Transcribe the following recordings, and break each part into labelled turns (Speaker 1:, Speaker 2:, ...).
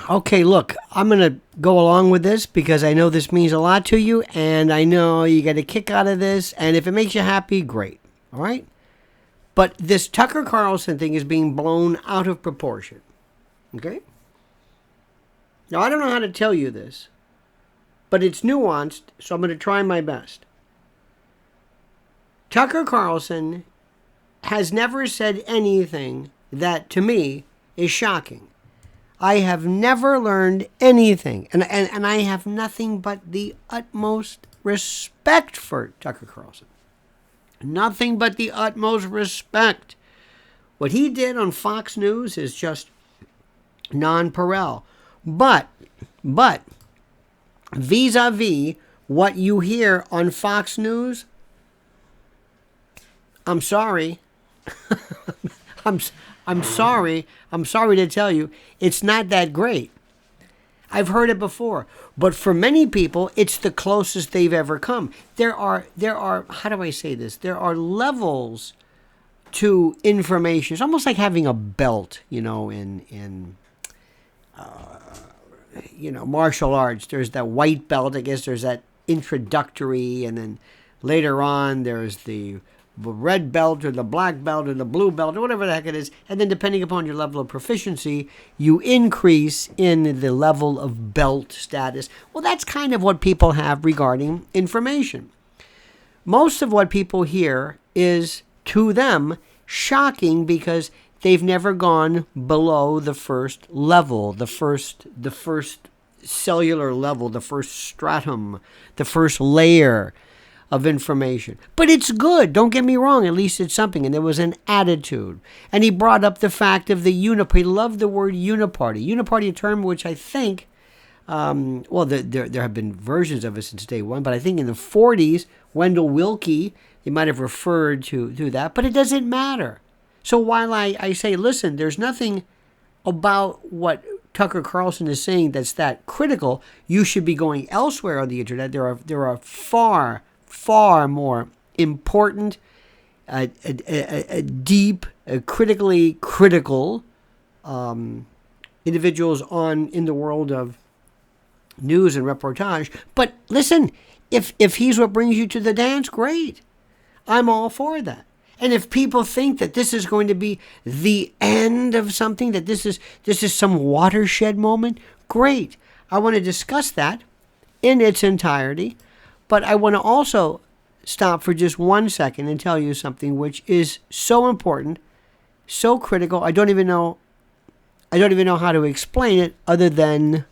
Speaker 1: Okay, look, I'm going to go along with this because I know this means a lot to you, and I know you get a kick out of this, and if it makes you happy, great. All right? But this Tucker Carlson thing is being blown out of proportion. Okay? Now, I don't know how to tell you this, but it's nuanced, so I'm going to try my best. Tucker Carlson has never said anything that, to me, is shocking. I have never learned anything, and I have nothing but the utmost respect for Tucker Carlson. Nothing but the utmost respect. What he did on Fox News is just nonpareil. But vis-a-vis what you hear on Fox News, I'm sorry. I'm sorry to tell you, it's not that great. I've heard it before, but for many people, it's the closest they've ever come. There are, how do I say this? There are levels to information. It's almost like having a belt, in martial arts. There's that white belt. I guess there's that introductory, and then later on, there's the red belt or the black belt or the blue belt or whatever the heck it is. And then depending upon your level of proficiency, you increase in the level of belt status. Well, that's kind of what people have regarding information. Most of what people hear is, to them, shocking because they've never gone below the first level, the first cellular level, the first stratum, the first layer of information. But it's good. Don't get me wrong. At least it's something. And there was an attitude. And he brought up the fact of the uniparty. He loved the word uniparty. Uniparty, a term which I think, there have been versions of it since day one, but I think in the 40s, Wendell Willkie, he might have referred to that, but it doesn't matter. So while I say, listen, there's nothing about what Tucker Carlson is saying that's that critical, you should be going elsewhere on the internet. There are far more important, deep, critically critical individuals in the world of news and reportage. But listen, if he's what brings you to the dance, great. I'm all for that. And if people think that this is going to be the end of something, that this is some watershed moment, great. I want to discuss that in its entirety. But I want to also stop for just 1 second and tell you something which is so important, so critical. I don't even know how to explain it other than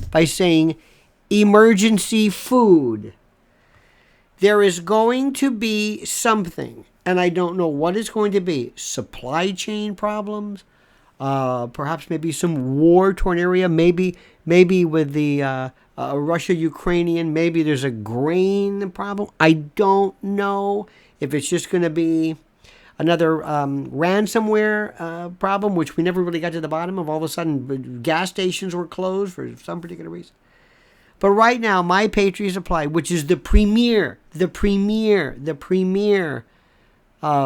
Speaker 1: by saying emergency food. There is going to be something, and I don't know what it's going to be. Supply chain problems, perhaps maybe some war-torn area, maybe with the Russia-Ukrainian, maybe there's a grain problem. I don't know if it's just going to be another ransomware problem, which we never really got to the bottom of. All of a sudden, gas stations were closed for some particular reason. But right now, My Patriot Supply, which is the premier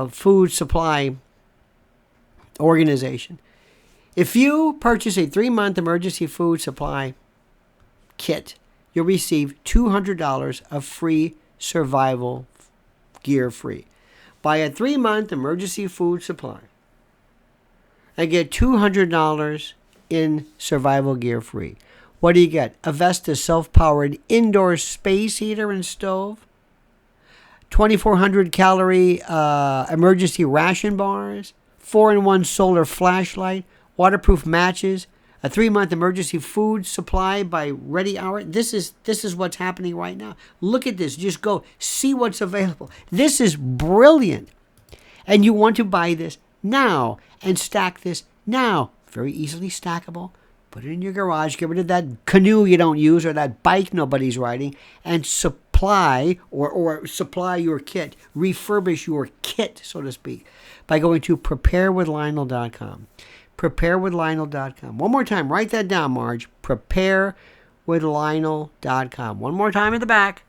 Speaker 1: food supply organization, if you purchase a 3-month emergency food supply kit, you'll receive $200 of free survival gear free. Buy a 3-month emergency food supply and get $200 in survival gear free. What do you get? A Vesta self-powered indoor space heater and stove, 2,400 calorie emergency ration bars, 4-in-1 solar flashlight, waterproof matches, a 3-month emergency food supply by Ready Hour. This is what's happening right now. Look at this. Just go see what's available. This is brilliant. And you want to buy this now and stack this now. Very easily stackable. Put it in your garage. Get rid of that canoe you don't use or that bike nobody's riding, and supply or supply your kit. Refurbish your kit, so to speak, by going to preparewithlionel.com. Preparewithlionel.com. One more time. Write that down, Marge. Preparewithlionel.com. One more time at the back.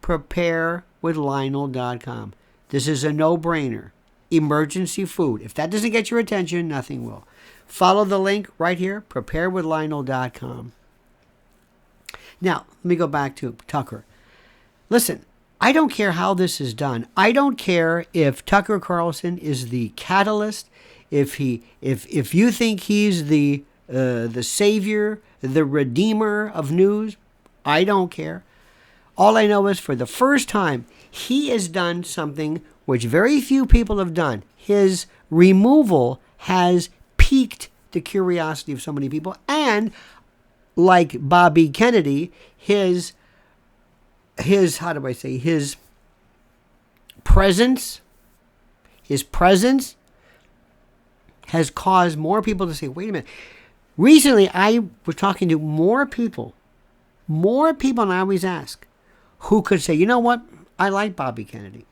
Speaker 1: Preparewithlionel.com. This is a no-brainer. Emergency food. If that doesn't get your attention, nothing will. Follow the link right here, preparewithlionel.com. Now, let me go back to Tucker. Listen, I don't care how this is done. I don't care if Tucker Carlson is the catalyst, if you think he's the savior, the redeemer of news. I don't care. All I know is for the first time, he has done something which very few people have done. His removal has piqued the curiosity of so many people. And like Bobby Kennedy, his presence has caused more people to say, wait a minute. Recently, I was talking to more people, and I always ask, who could say, you know what, I like Bobby Kennedy.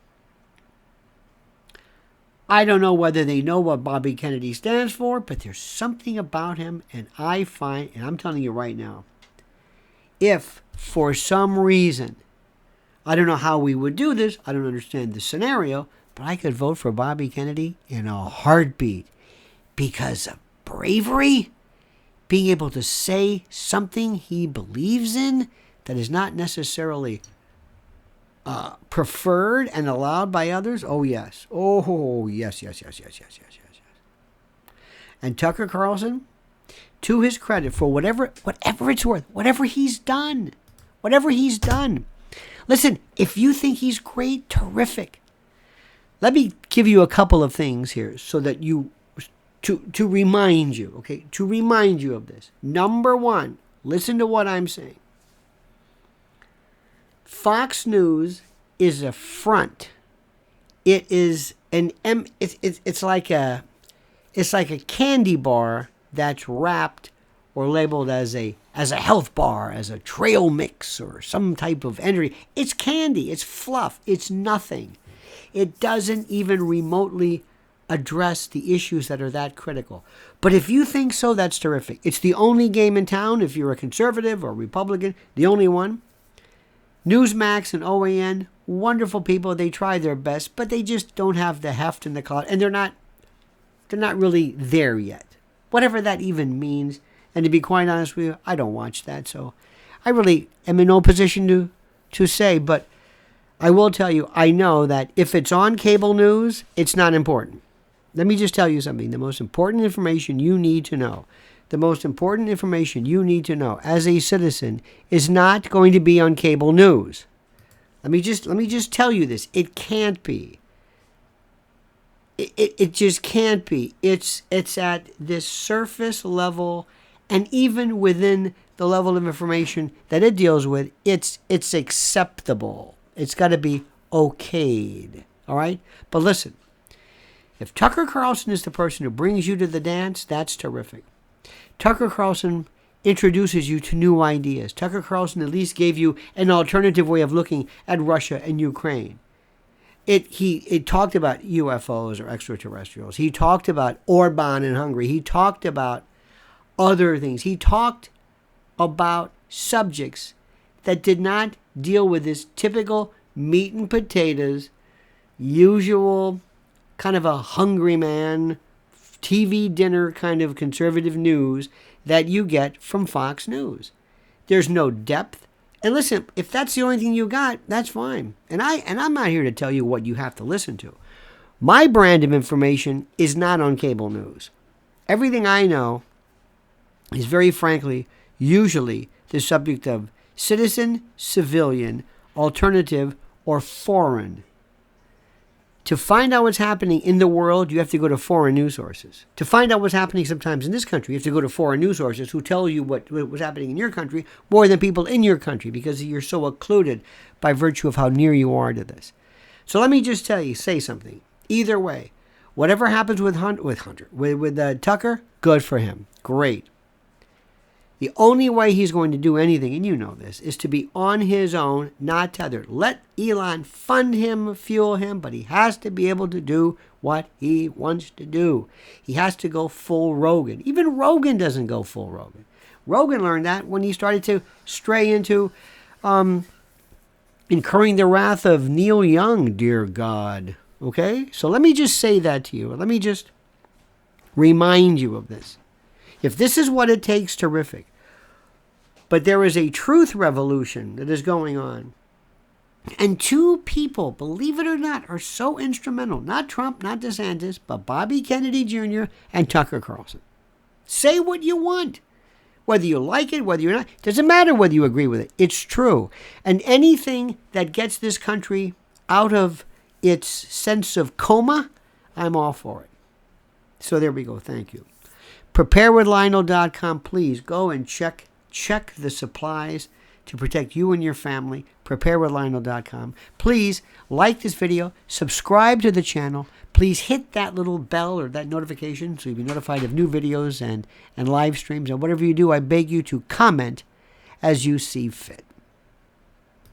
Speaker 1: I don't know whether they know what Bobby Kennedy stands for, but there's something about him, and I find, and I'm telling you right now, if for some reason, I don't know how we would do this, I don't understand the scenario, but I could vote for Bobby Kennedy in a heartbeat because of bravery, being able to say something he believes in that is not necessarily preferred and allowed by others. Oh, yes. Oh, yes. And Tucker Carlson, to his credit, for whatever it's worth, whatever he's done. Listen, if you think he's great, terrific. Let me give you a couple of things here so that to remind you, okay? To remind you of this. Number one, listen to what I'm saying. Fox News is a front. It is it's like a candy bar that's wrapped or labeled as a health bar, as a trail mix or some type of energy. It's candy, it's fluff, it's nothing. It doesn't even remotely address the issues that are that critical. But if you think so, that's terrific. It's the only game in town, if you're a conservative or Republican, the only one. Newsmax and OAN, wonderful people. They try their best, but they just don't have the heft and the clout, and they're not really there yet. Whatever that even means. And to be quite honest with you, I don't watch that, so I really am in no position to say. But I will tell you, I know that if it's on cable news, it's not important. Let me just tell you something. The most important information you need to know, as a citizen is not going to be on cable news. Let me just tell you this. It can't be. It just can't be. It's at this surface level, and even within the level of information that it deals with, it's acceptable. It's got to be okayed. All right? But listen, if Tucker Carlson is the person who brings you to the dance, that's terrific. Tucker Carlson introduces you to new ideas. Tucker Carlson at least gave you an alternative way of looking at Russia and Ukraine. It talked about UFOs or extraterrestrials. He talked about Orban in Hungary. He talked about other things. He talked about subjects that did not deal with this typical meat and potatoes, usual kind of a hungry man, TV dinner kind of conservative news that you get from Fox News. There's no depth. And listen, if that's the only thing you got, that's fine. And I'm not here to tell you what you have to listen to. My brand of information is not on cable news. Everything I know is very frankly, usually the subject of citizen, civilian, alternative, or foreign. To find out what's happening in the world, you have to go to foreign news sources. To find out what's happening sometimes in this country, you have to go to foreign news sources who tell you what was happening in your country more than people in your country because you're so occluded by virtue of how near you are to this. So let me just say something. Either way, whatever happens with Tucker, good for him. Great. The only way he's going to do anything, and you know this, is to be on his own, not tethered. Let Elon fund him, fuel him, but he has to be able to do what he wants to do. He has to go full Rogan. Even Rogan doesn't go full Rogan. Rogan learned that when he started to stray into incurring the wrath of Neil Young, dear God. Okay? So let me just say that to you. Let me just remind you of this. If this is what it takes, terrific. But there is a truth revolution that is going on. And two people, believe it or not, are so instrumental. Not Trump, not DeSantis, but Bobby Kennedy Jr. and Tucker Carlson. Say what you want. Whether you like it, whether you're not. Doesn't matter whether you agree with it. It's true. And anything that gets this country out of its sense of coma, I'm all for it. So there we go. Thank you. PrepareWithLionel.com. Please go and check the supplies to protect you and your family. PrepareWithLionel.com. Please like this video. Subscribe to the channel. Please hit that little bell or that notification so you'll be notified of new videos and live streams. And whatever you do, I beg you to comment as you see fit.